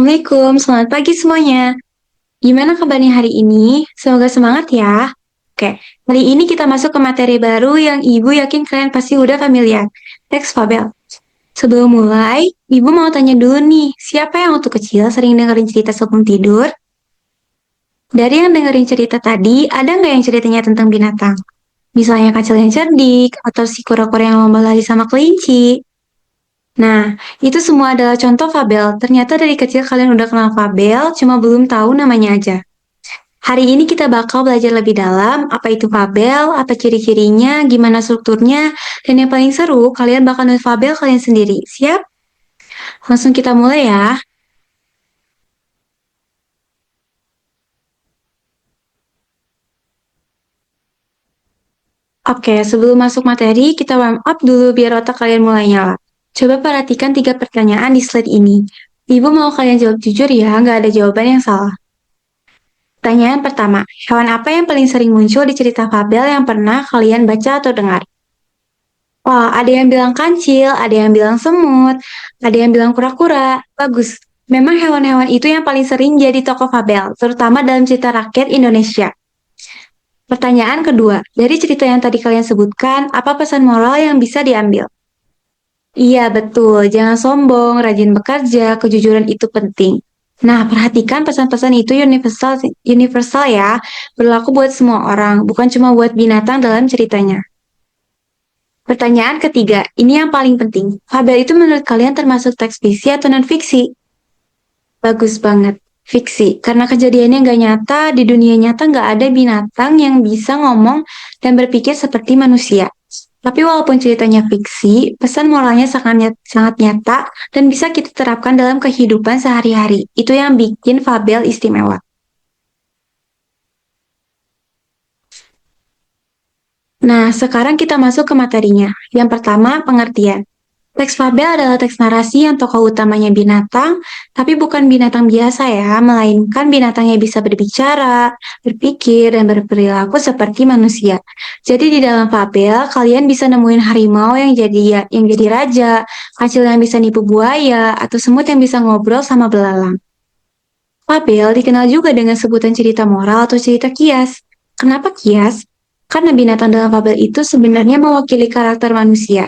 Assalamualaikum, selamat pagi semuanya. Gimana kabarnya hari ini? Semoga semangat ya. Oke, kali ini kita masuk ke materi baru yang Ibu yakin kalian pasti udah familiar. Teks fabel. Sebelum mulai, Ibu mau tanya dulu nih, siapa yang waktu kecil sering dengerin cerita sebelum tidur? Dari yang dengerin cerita tadi, ada nggak yang ceritanya tentang binatang? Misalnya kacil yang cerdik, atau si kura-kura yang lomba lari sama kelinci. Nah, itu semua adalah contoh fabel. Ternyata dari kecil kalian udah kenal fabel, cuma belum tahu namanya aja. Hari ini kita bakal belajar lebih dalam apa itu fabel, apa ciri-cirinya, gimana strukturnya, dan yang paling seru, kalian bakal nulis fabel kalian sendiri. Siap? Langsung kita mulai ya. Oke, sebelum masuk materi, kita warm up dulu biar otak kalian mulai nyala. Coba perhatikan 3 pertanyaan di slide ini. Ibu mau kalian jawab jujur ya, nggak ada jawaban yang salah. Pertanyaan pertama, hewan apa yang paling sering muncul di cerita fabel yang pernah kalian baca atau dengar? Wah, ada yang bilang kancil, ada yang bilang semut, ada yang bilang kura-kura. Bagus. Memang hewan-hewan itu yang paling sering jadi tokoh fabel, terutama dalam cerita rakyat Indonesia. Pertanyaan kedua, dari cerita yang tadi kalian sebutkan, apa pesan moral yang bisa diambil? Iya, betul. Jangan sombong, rajin bekerja, kejujuran itu penting. Nah, perhatikan pesan-pesan itu universal, universal ya, berlaku buat semua orang, bukan cuma buat binatang dalam ceritanya. Pertanyaan ketiga, ini yang paling penting. Fabel itu menurut kalian termasuk teks fiksi atau non-fiksi? Bagus banget. Fiksi, karena kejadiannya nggak nyata, di dunia nyata nggak ada binatang yang bisa ngomong dan berpikir seperti manusia. Tapi walaupun ceritanya fiksi, pesan moralnya sangat nyata dan bisa kita terapkan dalam kehidupan sehari-hari. Itu yang bikin fabel istimewa. Nah, sekarang kita masuk ke materinya. Yang pertama, pengertian. Teks fabel adalah teks narasi yang tokoh utamanya binatang, tapi bukan binatang biasa ya, melainkan binatang yang bisa berbicara, berpikir, dan berperilaku seperti manusia. Jadi di dalam fabel, kalian bisa nemuin harimau yang jadi raja, kacil yang bisa nipu buaya, atau semut yang bisa ngobrol sama belalang. Fabel dikenal juga dengan sebutan cerita moral atau cerita kias. Kenapa kias? Karena binatang dalam fabel itu sebenarnya mewakili karakter manusia.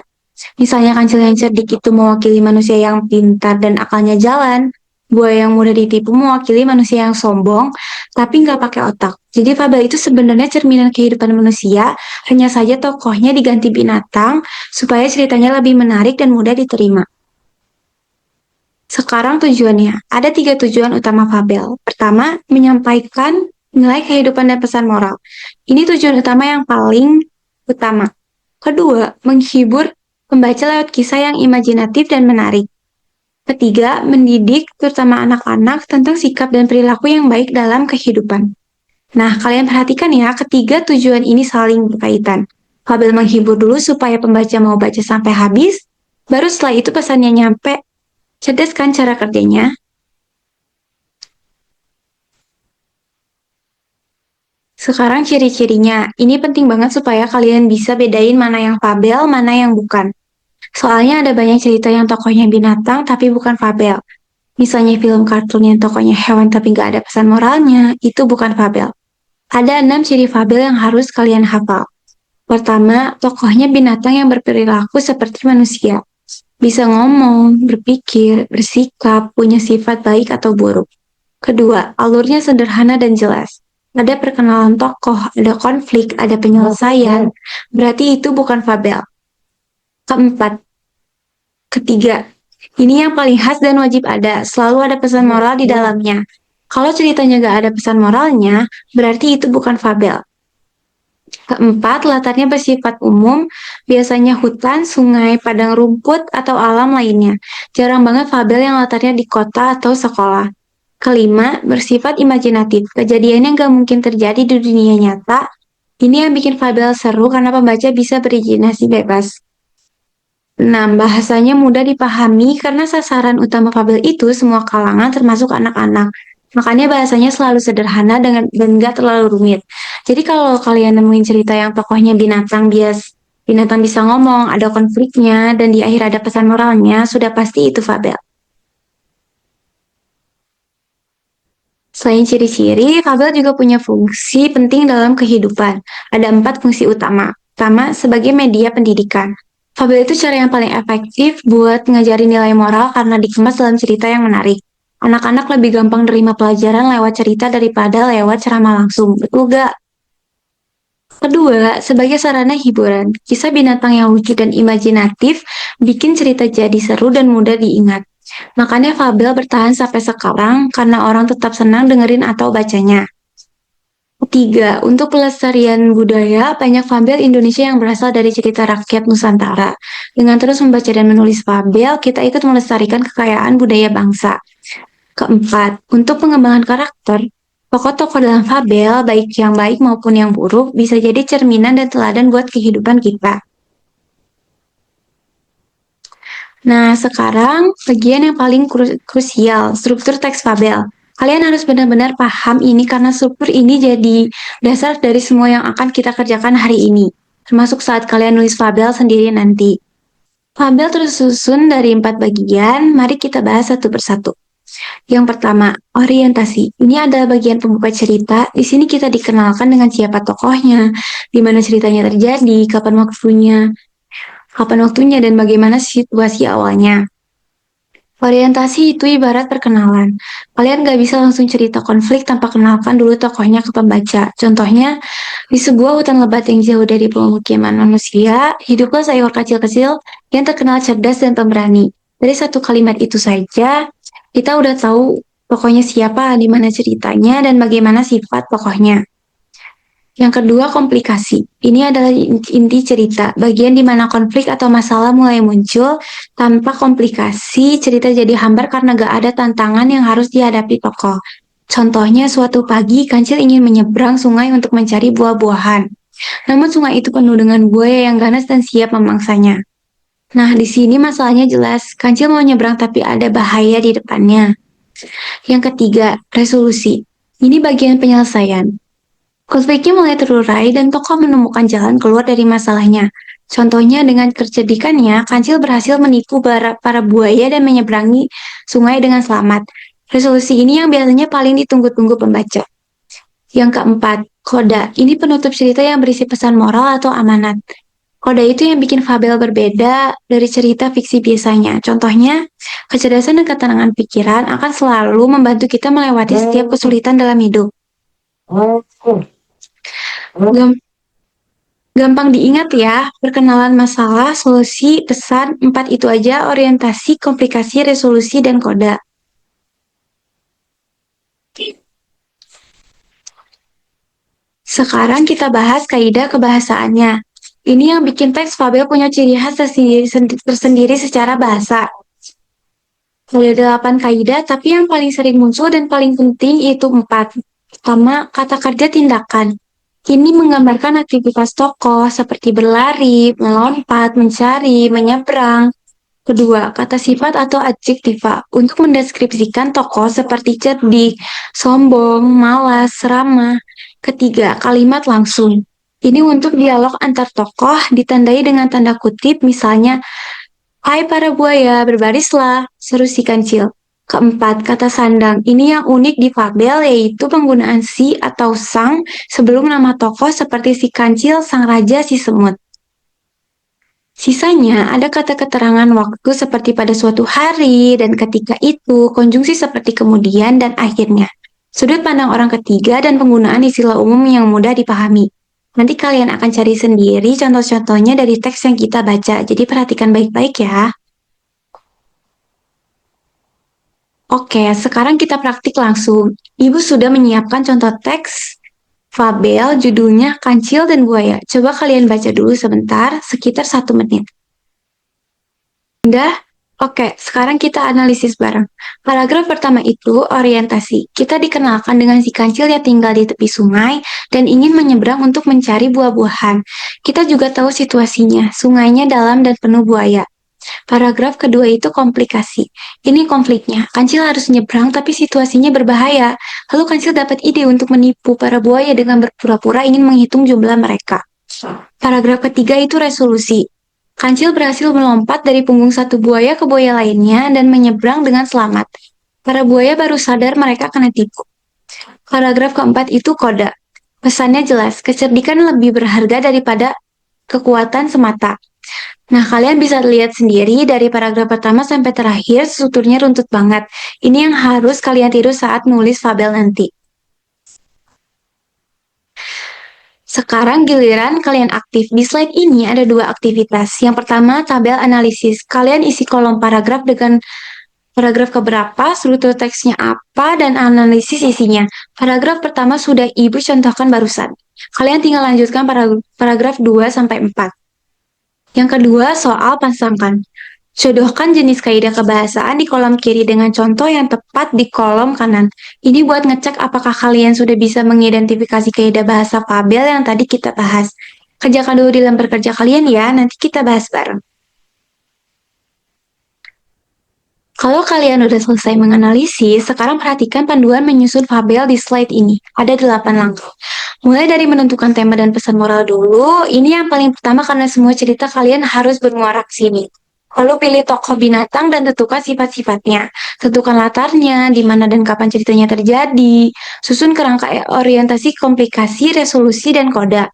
Misalnya kancil yang cerdik itu mewakili manusia yang pintar dan akalnya jalan. Buaya yang mudah ditipu mewakili manusia yang sombong, tapi nggak pakai otak. Jadi fabel itu sebenarnya cerminan kehidupan manusia, hanya saja tokohnya diganti binatang supaya ceritanya lebih menarik dan mudah diterima. Sekarang tujuannya, ada 3 tujuan utama fabel. Pertama, menyampaikan nilai kehidupan dan pesan moral. Ini tujuan utama yang paling utama. Kedua, menghibur pembaca lewat kisah yang imajinatif dan menarik. Ketiga, mendidik terutama anak-anak tentang sikap dan perilaku yang baik dalam kehidupan. Nah, kalian perhatikan ya, ketiga tujuan ini saling berkaitan. Fabel menghibur dulu supaya pembaca mau baca sampai habis, baru setelah itu pesannya nyampe. Cerdas kan cara kerjanya? Sekarang ciri-cirinya. Ini penting banget supaya kalian bisa bedain mana yang fabel, mana yang bukan. Soalnya ada banyak cerita yang tokohnya binatang tapi bukan fabel. Misalnya film kartun yang tokohnya hewan tapi nggak ada pesan moralnya, itu bukan fabel. Ada 6 ciri fabel yang harus kalian hafal. Pertama, tokohnya binatang yang berperilaku seperti manusia. Bisa ngomong, berpikir, bersikap, punya sifat baik atau buruk. Kedua, alurnya sederhana dan jelas. Ada perkenalan tokoh, ada konflik, ada penyelesaian. Berarti itu bukan fabel. Keempat, ketiga, ini yang paling khas dan wajib ada. Selalu ada pesan moral di dalamnya. Kalau ceritanya gak ada pesan moralnya, berarti itu bukan fabel. Keempat, latarnya bersifat umum, biasanya hutan, sungai, padang rumput, atau alam lainnya. Jarang banget fabel yang latarnya di kota atau sekolah. Kelima, bersifat imajinatif. Kejadian yang gak mungkin terjadi di dunia nyata. Ini yang bikin fabel seru karena pembaca bisa berimajinasi bebas. 6. Bahasanya mudah dipahami karena sasaran utama fabel itu semua kalangan termasuk anak-anak. Makanya bahasanya selalu sederhana dan gak terlalu rumit. Jadi kalau kalian nemuin cerita yang tokohnya binatang bisa ngomong, ada konfliknya, dan di akhir ada pesan moralnya, sudah pasti itu fabel. Selain ciri-ciri, fabel juga punya fungsi penting dalam kehidupan. Ada 4 fungsi utama. Pertama, sebagai media pendidikan. Fabel itu cara yang paling efektif buat ngajarin nilai moral karena dikemas dalam cerita yang menarik. Anak-anak lebih gampang terima pelajaran lewat cerita daripada lewat ceramah langsung. Betul gak? Kedua, sebagai sarana hiburan, kisah binatang yang lucu dan imajinatif bikin cerita jadi seru dan mudah diingat. Makanya fabel bertahan sampai sekarang karena orang tetap senang dengerin atau bacanya. Ketiga, untuk pelestarian budaya, banyak fabel Indonesia yang berasal dari cerita rakyat Nusantara. Dengan terus membaca dan menulis fabel, kita ikut melestarikan kekayaan budaya bangsa. Keempat, untuk pengembangan karakter, tokoh-tokoh dalam fabel, baik yang baik maupun yang buruk, bisa jadi cerminan dan teladan buat kehidupan kita. Nah, sekarang bagian yang paling krusial, struktur teks fabel. Kalian harus benar-benar paham ini karena struktur ini jadi dasar dari semua yang akan kita kerjakan hari ini, termasuk saat kalian nulis fabel sendiri nanti. Fabel tersusun dari 4 bagian, mari kita bahas satu persatu. Yang pertama, orientasi. Ini adalah bagian pembuka cerita. Di sini kita dikenalkan dengan siapa tokohnya, di mana ceritanya terjadi, kapan waktunya dan bagaimana situasi awalnya. Orientasi itu ibarat perkenalan. Kalian gak bisa langsung cerita konflik tanpa kenalkan dulu tokohnya ke pembaca. Contohnya, di sebuah hutan lebat yang jauh dari pemukiman manusia, hiduplah seekor kecil-kecil yang terkenal cerdas dan pemberani. Dari satu kalimat itu saja, kita udah tahu tokohnya siapa, di mana ceritanya, dan bagaimana sifat tokohnya. Yang kedua, komplikasi. Ini adalah inti cerita, bagian di mana konflik atau masalah mulai muncul. Tanpa komplikasi, cerita jadi hambar karena gak ada tantangan yang harus dihadapi tokoh. Contohnya, suatu pagi Kancil ingin menyeberang sungai untuk mencari buah-buahan. Namun sungai itu penuh dengan buaya yang ganas dan siap memangsanya. Nah, di sini masalahnya jelas. Kancil mau nyebrang tapi ada bahaya di depannya. Yang ketiga, resolusi. Ini bagian penyelesaian. Konfliknya mulai terurai dan tokoh menemukan jalan keluar dari masalahnya. Contohnya dengan kecerdikannya, Kancil berhasil menipu para buaya dan menyeberangi sungai dengan selamat. Resolusi ini yang biasanya paling ditunggu-tunggu pembaca. Yang keempat, koda. Ini penutup cerita yang berisi pesan moral atau amanat. Koda itu yang bikin fabel berbeda dari cerita fiksi biasanya. Contohnya, kecerdasan dan ketenangan pikiran akan selalu membantu kita melewati setiap kesulitan dalam hidup. Gampang diingat ya, perkenalan masalah, solusi, pesan, 4 itu aja, orientasi, komplikasi, resolusi, dan koda. Sekarang kita bahas kaidah kebahasaannya. Ini yang bikin teks fabel punya ciri khas tersendiri secara bahasa. Ada 8 kaidah, tapi yang paling sering muncul dan paling penting itu 4. Pertama, kata kerja tindakan. Ini menggambarkan aktivitas tokoh seperti berlari, melompat, mencari, menyeberang. Kedua, kata sifat atau adjektiva untuk mendeskripsikan tokoh seperti cerdik, sombong, malas, ramah. Ketiga, kalimat langsung. Ini untuk dialog antar tokoh ditandai dengan tanda kutip, misalnya, "Hai para buaya, berbarislah," seru si Kancil. Keempat, kata sandang. Ini yang unik di fabel yaitu penggunaan si atau sang sebelum nama tokoh seperti si Kancil, sang raja, si semut. Sisanya ada kata keterangan waktu seperti pada suatu hari dan ketika itu, konjungsi seperti kemudian dan akhirnya. Sudut pandang orang ketiga dan penggunaan istilah umum yang mudah dipahami. Nanti kalian akan cari sendiri contoh-contohnya dari teks yang kita baca, jadi perhatikan baik-baik ya. Oke, sekarang kita praktik langsung. Ibu sudah menyiapkan contoh teks fabel, judulnya Kancil dan Buaya. Coba kalian baca dulu sebentar, sekitar 1 menit. Udah? Oke, sekarang kita analisis bareng. Paragraf pertama itu orientasi. Kita dikenalkan dengan si Kancil yang tinggal di tepi sungai dan ingin menyeberang untuk mencari buah-buahan. Kita juga tahu situasinya, sungainya dalam dan penuh buaya. Paragraf kedua itu komplikasi. Ini konfliknya. Kancil harus nyebrang tapi situasinya berbahaya. Lalu Kancil dapat ide untuk menipu para buaya dengan berpura-pura ingin menghitung jumlah mereka. Paragraf ketiga itu resolusi. Kancil berhasil melompat dari punggung satu buaya ke buaya lainnya dan menyeberang dengan selamat. Para buaya baru sadar mereka kena tipu. Paragraf keempat itu kode. Pesannya jelas, kecerdikan lebih berharga daripada kekuatan semata. Nah, kalian bisa lihat sendiri dari paragraf pertama sampai terakhir, strukturnya runtut banget. Ini yang harus kalian tiru saat nulis fabel nanti. Sekarang giliran kalian aktif. Di slide ini ada dua aktivitas. Yang pertama, tabel analisis. Kalian isi kolom paragraf dengan paragraf keberapa, struktur teksnya apa, dan analisis isinya. Paragraf pertama sudah Ibu contohkan barusan. Kalian tinggal lanjutkan paragraf 2-4. Yang kedua, soal pasangkan. Jodohkan jenis kaidah kebahasaan di kolom kiri dengan contoh yang tepat di kolom kanan. Ini buat ngecek apakah kalian sudah bisa mengidentifikasi kaidah bahasa fabel yang tadi kita bahas. Kerjakan dulu di lembar kerja kalian ya, nanti kita bahas bareng. Kalau kalian udah selesai menganalisis, sekarang perhatikan panduan menyusun fabel di slide ini. Ada 8 langkah. Mulai dari menentukan tema dan pesan moral dulu, ini yang paling pertama karena semua cerita kalian harus bermuara ke sini. Lalu pilih tokoh binatang dan tentukan sifat-sifatnya. Tentukan latarnya, di mana dan kapan ceritanya terjadi. Susun kerangka orientasi, komplikasi, resolusi, dan koda.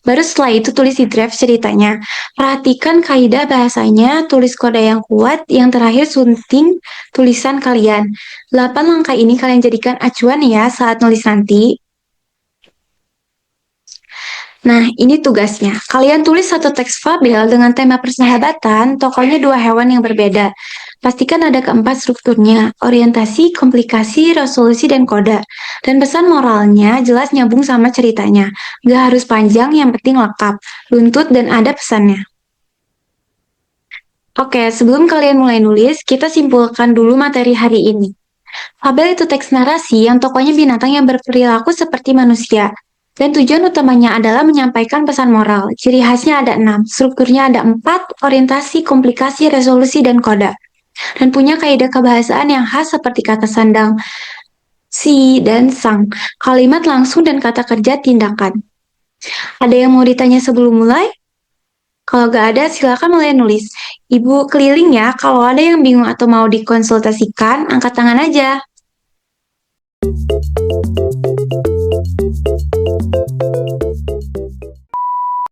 Baru setelah itu tulis di draft ceritanya. Perhatikan kaidah bahasanya, tulis kode yang kuat, yang terakhir sunting tulisan kalian. 8 langkah ini kalian jadikan acuan ya saat nulis nanti. Nah, ini tugasnya. Kalian tulis satu teks fabel dengan tema persahabatan, tokohnya 2 hewan yang berbeda. Pastikan ada keempat strukturnya, orientasi, komplikasi, resolusi, dan koda. Dan pesan moralnya jelas nyambung sama ceritanya. Gak harus panjang, yang penting lengkap, runtut, dan ada pesannya. Oke, sebelum kalian mulai nulis, kita simpulkan dulu materi hari ini. Fabel itu teks narasi yang tokohnya binatang yang berperilaku seperti manusia. Dan tujuan utamanya adalah menyampaikan pesan moral. Ciri khasnya ada 6, strukturnya ada 4, orientasi, komplikasi, resolusi, dan koda. Dan punya kaidah kebahasaan yang khas seperti kata sandang, si, dan sang. Kalimat langsung dan kata kerja tindakan. Ada yang mau ditanya sebelum mulai? Kalau gak ada, silakan mulai nulis. Ibu keliling ya, kalau ada yang bingung atau mau dikonsultasikan, angkat tangan aja.